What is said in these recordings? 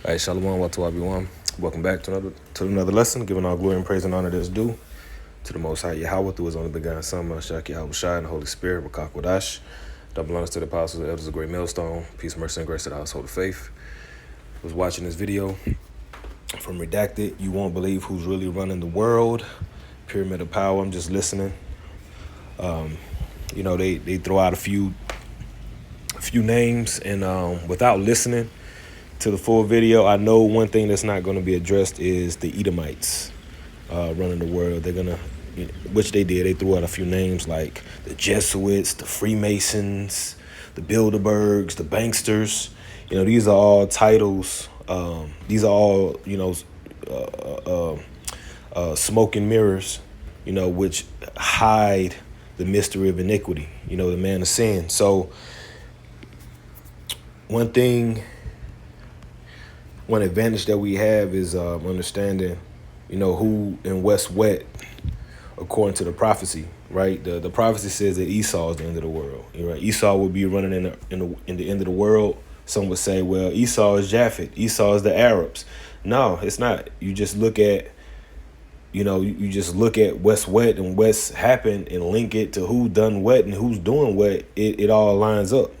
All right, Shalom, wa to everyone. Welcome back to another lesson, giving all glory and praise and honor that's due to the Most High Yahweh through His only begotten Son, Mashiach Yahweh Shai, and the Holy Spirit, Rakak Wadash. Double honors to the apostles, the elders of Great Millstone. Peace, mercy, and grace to the household of faith. Was watching this video from Redacted. You won't believe who's really running the world. Pyramid of Power. I'm just listening. They throw out a few names, and without listening to the full video, I know one thing that's not going to be addressed is the Edomites running the world. They're going to, which they did. They threw out a few names like the Jesuits, the Freemasons, the Bilderbergs, the Banksters. These are all titles. These are all, smoke and mirrors, which hide the mystery of iniquity, the man of sin. So one advantage that we have is understanding, who and what's what according to the prophecy, right? The prophecy says that Esau is the end of the world. Right? Esau will be running in the end of the world. Some would say, well, Esau is Japhet. Esau is the Arabs. No, it's not. You just look at, you just look at what's what and what's happened and link it to who done what and who's doing what. It all lines up.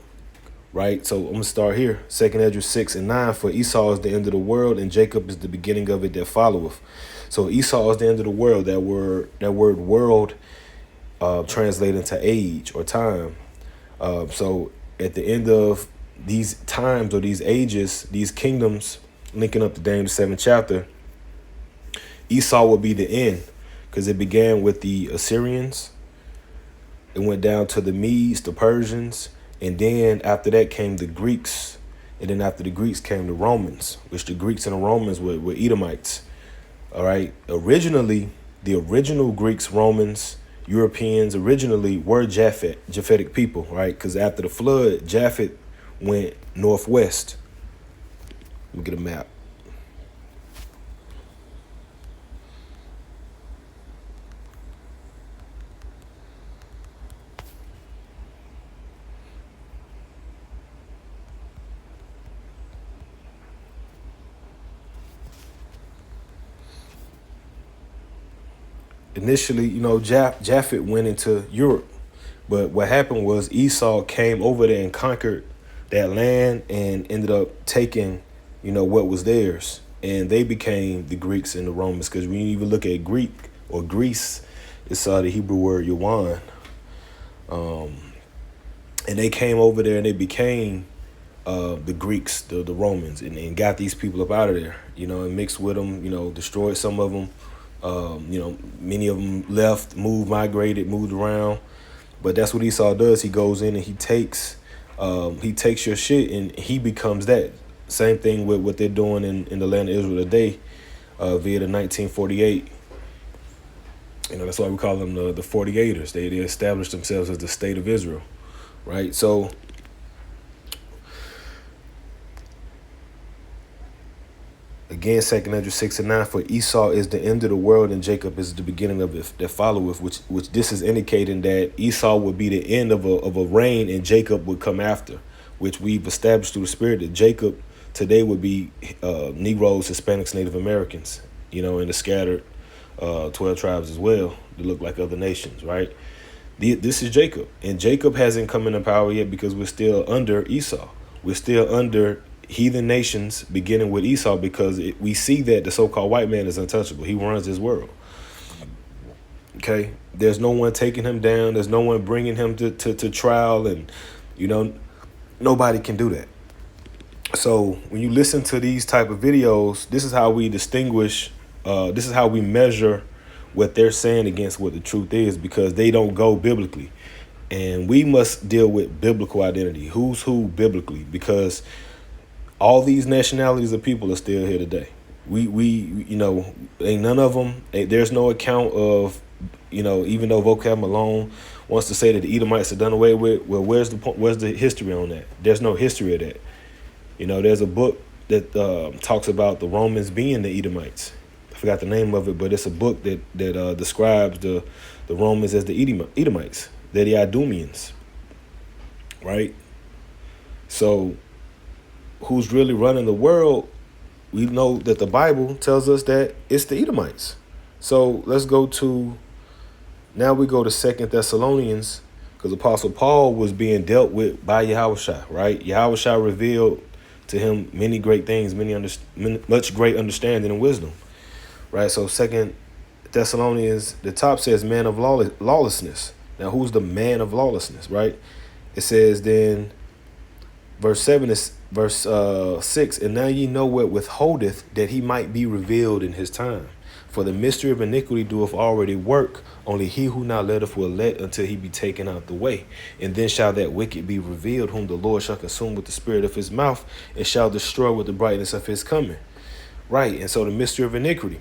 Right, so I'm gonna start here. 2 Ezra 6:9. For Esau is the end of the world, and Jacob is the beginning of it that followeth. So Esau is the end of the world. That word "world" translated into age or time. So at the end of these times or these ages, these kingdoms, linking up to Daniel the 7th chapter, Esau will be the end, because it began with the Assyrians. It went down to the Medes, the Persians. And then after that came the Greeks. And then after the Greeks came the Romans, which the Greeks and the Romans were Edomites. All right. Originally, the original Greeks, Romans, Europeans originally were Japhetic people, right? Because after the flood, Japhet went northwest. Let me get a map. Initially, Japhet went into Europe. But what happened was Esau came over there and conquered that land and ended up taking, what was theirs. And they became the Greeks and the Romans. Because when you even look at Greek or Greece, it's the Hebrew word Yawan. And they came over there and they became the Greeks, the Romans, and got these people up out of there, and mixed with them, destroyed some of them. Many of them left, migrated, moved around. But that's what Esau does. He goes in and he takes your shit and he becomes that. Same thing with what they're doing in the land of Israel today via the 1948. That's why we call them the 48ers. They established themselves as the state of Israel, right? So again, 2 Ezra 6:9. For Esau is the end of the world, and Jacob is the beginning of it that followeth. Which this is indicating that Esau would be the end of a reign, and Jacob would come after. Which we've established through the Spirit that Jacob today would be Negroes, Hispanics, Native Americans. And the scattered 12 tribes as well. That look like other nations, right? This is Jacob, and Jacob hasn't come into power yet because we're still under Esau. We're still under heathen nations, beginning with Esau, because we see that the so-called white man is untouchable. He runs this world. Okay, there's no one taking him down. There's no one bringing him to trial, and nobody can do that. So when you listen to these type of videos, this is how we distinguish. This is how we measure what they're saying against what the truth is, because they don't go biblically, and we must deal with biblical identity. Who's who biblically, because all these nationalities of people are still here today. Ain't none of them. There's no account of, even though Vocab Malone wants to say that the Edomites are done away with. Well, where's the point? Where's the history on that? There's no history of that. There's a book that talks about the Romans being the Edomites. I forgot the name of it, but it's a book that describes the Romans as the Edomites. They're the Idumeans, right? So who's really running the world we know that the Bible tells us that it's the Edomites. So let's go to, now we go to 2 Thessalonians, because Apostle Paul was being dealt with by Yahushua, right? Yahushua revealed to him many great things, much great understanding and wisdom, right? So 2 Thessalonians, the top says man of lawlessness. Now, who's the man of lawlessness, right? It says then, verse 7 is verse 6, and now ye know what withholdeth, that he might be revealed in his time. For the mystery of iniquity doeth already work, only he who now letteth will let until he be taken out the way. And then shall that wicked be revealed, whom the Lord shall consume with the spirit of his mouth, and shall destroy with the brightness of his coming. Right, and so the mystery of iniquity.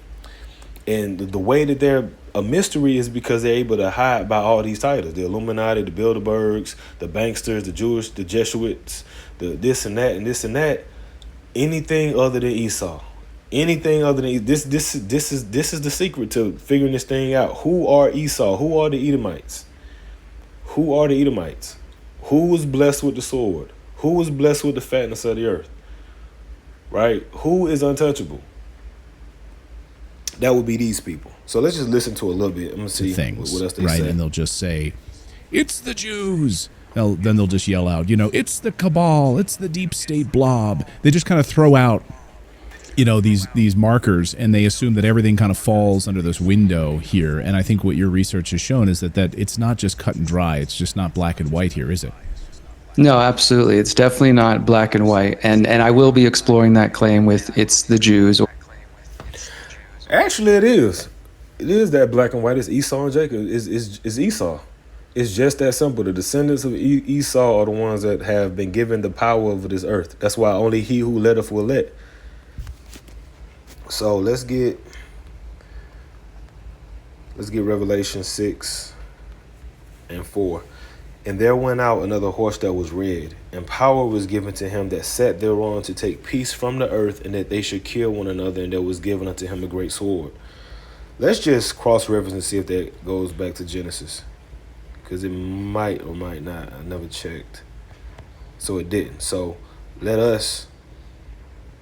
And the way that they're a mystery is because they're able to hide by all these titles: the Illuminati, the Bilderbergs, the banksters, the Jewish, the Jesuits, the this and that and this and that. Anything other than Esau, anything other than this is the secret to figuring this thing out. Who are Esau? Who are the Edomites? Who are the Edomites? Who was blessed with the sword? Who was blessed with the fatness of the earth? Right? Who is untouchable? That would be these people. So let's just listen to a little bit. I'm gonna see what else they say. And they'll just say, "It's the Jews." Then they'll just yell out, "It's the cabal. It's the deep state blob." They just kind of throw out, these markers, and they assume that everything kind of falls under this window here. And I think what your research has shown is that it's not just cut and dry. It's just not black and white here, is it? No, absolutely. It's definitely not black and white. And I will be exploring that claim with "it's the Jews." Actually, it is. It is that black and white. It's Esau and Jacob. It's Esau. It's just that simple. The descendants of Esau are the ones that have been given the power over this earth. That's why only he who letteth will let. So let's get Revelation 6 and 4. And there went out another horse that was red, and power was given to him that sat thereon to take peace from the earth, and that they should kill one another, and there was given unto him a great sword. Let's just cross-reference and see if that goes back to Genesis, because it might or might not. I never checked. So it didn't. So let us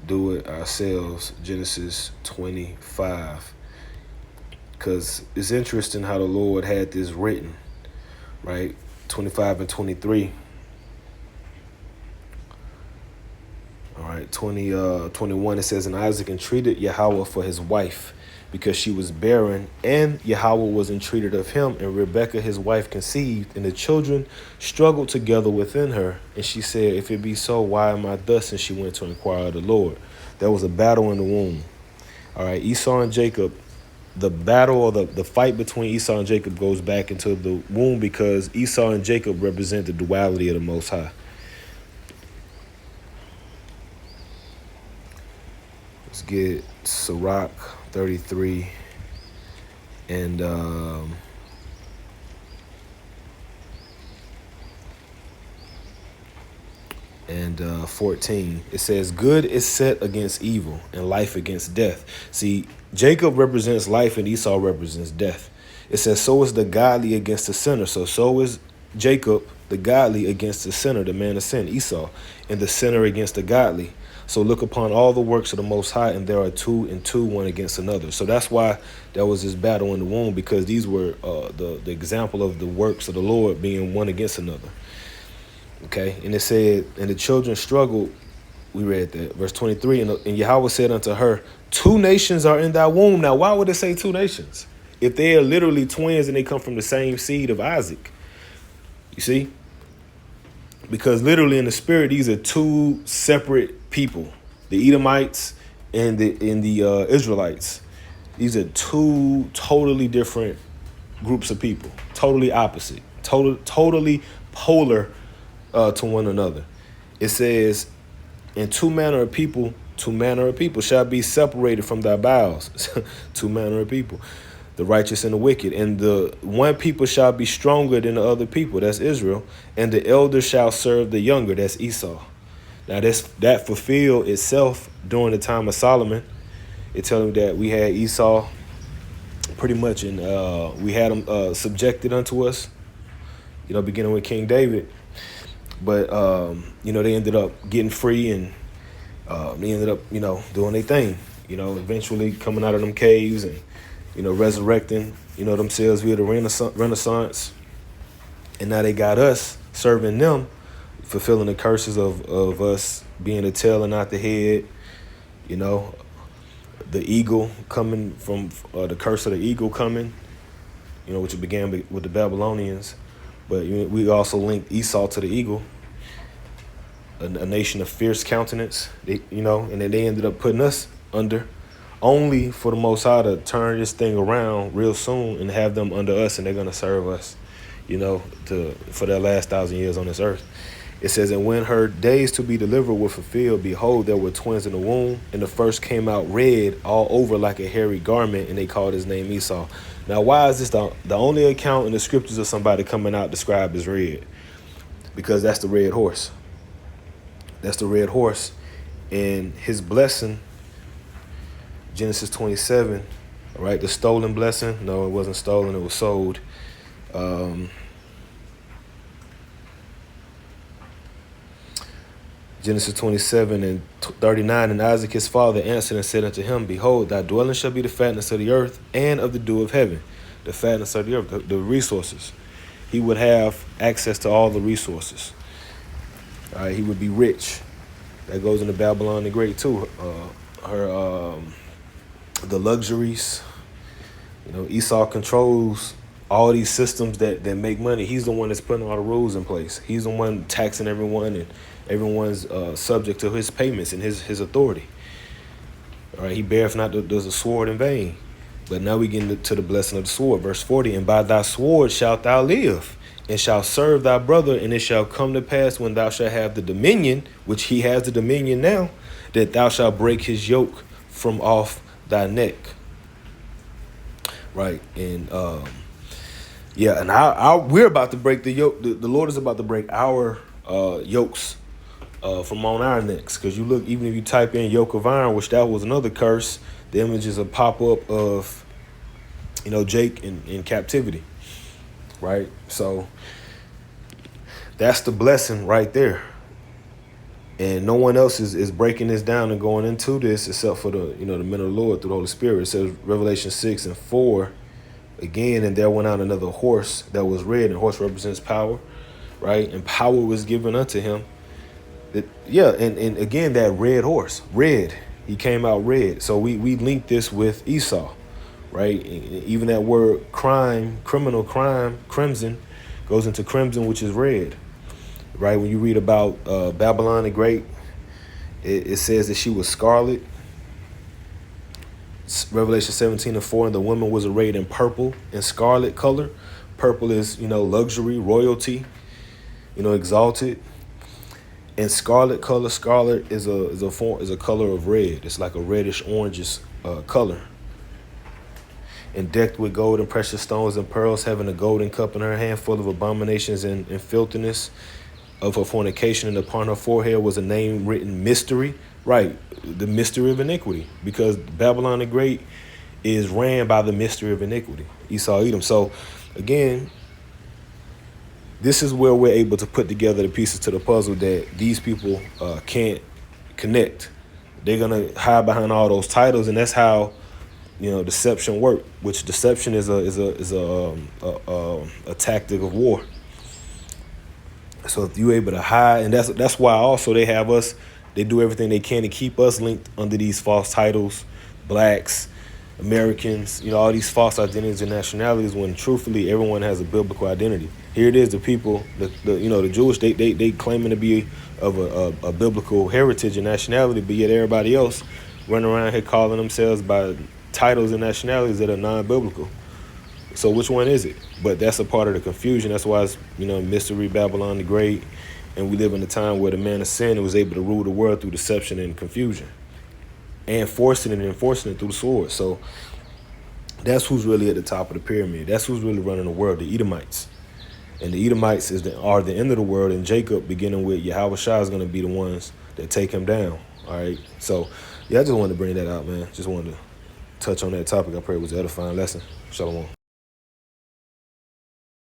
do it ourselves. Genesis 25. Because it's interesting how the Lord had this written, right? 25 and 23. All right, 21, it says, and Isaac entreated Yahweh for his wife, because she was barren, and Yahweh was entreated of him, and Rebekah his wife conceived, and the children struggled together within her. And she said, if it be so, why am I thus? And she went to inquire of the Lord. There was a battle in the womb. All right, Esau and Jacob. The battle or the fight between Esau and Jacob goes back into the womb, because Esau and Jacob represent the duality of the Most High. Let's get Sirach 33 and 14. It says, good is set against evil, and life against death. See, Jacob represents life and Esau represents death. It says, so is the godly against the sinner. So is Jacob, the godly, against the sinner, the man of sin, Esau, and the sinner against the godly. So look upon all the works of the Most High, and there are two and two, one against another. So that's why there was this battle in the womb, because these were the example of the works of the Lord being one against another. Okay, and it said, and the children struggled. We read that, verse 23, and Yahweh said unto her, 2 nations are in thy womb. Now, why would it say 2 nations? If they are literally twins and they come from the same seed of Isaac. You see? Because literally in the spirit, these are 2 separate people. The Edomites and the Israelites. These are 2 totally different groups of people. Totally opposite. Totally polar to one another. It says, and 2 manner of people shall be separated from thy bowels. 2 manner of people, the righteous and the wicked. And the one people shall be stronger than the other people, that's Israel. And the elder shall serve the younger, that's Esau. Now that fulfilled itself during the time of Solomon. It tells me that we had Esau pretty much, and we had him subjected unto us, beginning with King David. But, they ended up getting free, and, They ended up, doing their thing, eventually coming out of them caves and, resurrecting, themselves via the Renaissance. And now they got us serving them, fulfilling the curses of us being the tail and not the head, the eagle coming from the curse of the eagle coming, which began with the Babylonians. But we also linked Esau to the eagle, a nation of fierce countenance, and then they ended up putting us under, only for the Most High to turn this thing around real soon and have them under us, and they're going to serve us, for their last 1,000 years on this earth. It says, and when her days to be delivered were fulfilled, behold, there were twins in the womb, and the first came out red all over like a hairy garment, and they called his name Esau. Now, why is this the only account in the scriptures of somebody coming out described as red? Because that's the red horse. That's the red horse. And his blessing, Genesis 27, all right, the stolen blessing. No, it wasn't stolen, it was sold. Genesis 27 and 39, and Isaac his father answered and said unto him, behold, thy dwelling shall be the fatness of the earth and of the dew of heaven. The fatness of the earth, the resources. He would have access to all the resources. All right, he would be rich. That goes into Babylon the Great too. The luxuries. Esau controls all these systems that make money. He's the one that's putting all the rules in place. He's the one taxing everyone, and everyone's subject to his payments and his authority. All right, he beareth not the sword in vain. But now we get to the blessing of the sword. Verse 40, and by thy sword shalt thou live, and shalt serve thy brother, and it shall come to pass when thou shalt have the dominion, which he has the dominion now, that thou shalt break his yoke from off thy neck. Right, and and we're about to break the yoke. The Lord is about to break our yokes from on our necks. Because you look, even if you type in yoke of iron, which that was another curse, the images will pop up of, Jake in captivity. Right? So that's the blessing right there. And no one else is breaking this down and going into this except for the men of the Lord through the Holy Spirit. It says Revelation 6 and 4 again, and there went out another horse that was red, and horse represents power, right? And power was given unto him. And again, that red horse, red, he came out red. So we link this with Esau, right? Even that word crime, criminal crime, crimson, goes into crimson, which is red. Right, when you read about Babylon the Great, it says that she was scarlet. Revelation 17 and 4, and the woman was arrayed in purple and scarlet color. Purple is, luxury, royalty, exalted. And scarlet color, scarlet is a color of red. It's like a reddish orangish color. And decked with gold and precious stones and pearls, having a golden cup in her hand full of abominations and filthiness of her fornication, and upon her forehead was a name written mystery, right? The mystery of iniquity, because Babylon the Great is ran by the mystery of iniquity, Esau, Edom. So again, this is where we're able to put together the pieces to the puzzle that these people can't connect. They're gonna hide behind all those titles, and that's how deception work. Which deception is a tactic of war. So if you're able to hide, and that's why also they have us, they do everything they can to keep us linked under these false titles, blacks, Americans, all these false identities and nationalities, when truthfully everyone has a biblical identity. Here it is, the people, the Jewish, they claiming to be of a biblical heritage and nationality, but yet everybody else running around here calling themselves by titles and nationalities that are non-biblical. So which one is it? But that's a part of the confusion. That's why it's, mystery, Babylon the Great. And we live in a time where the man of sin was able to rule the world through deception and confusion. And forcing it and enforcing it through the sword. So that's who's really at the top of the pyramid. That's who's really running the world, the Edomites. And the Edomites are the end of the world. And Jacob, beginning with Yahweh Shah, is going to be the ones that take him down. All right. So, I just wanted to bring that out, man. Just wanted to touch on that topic. I pray it was an edifying lesson. Shalom.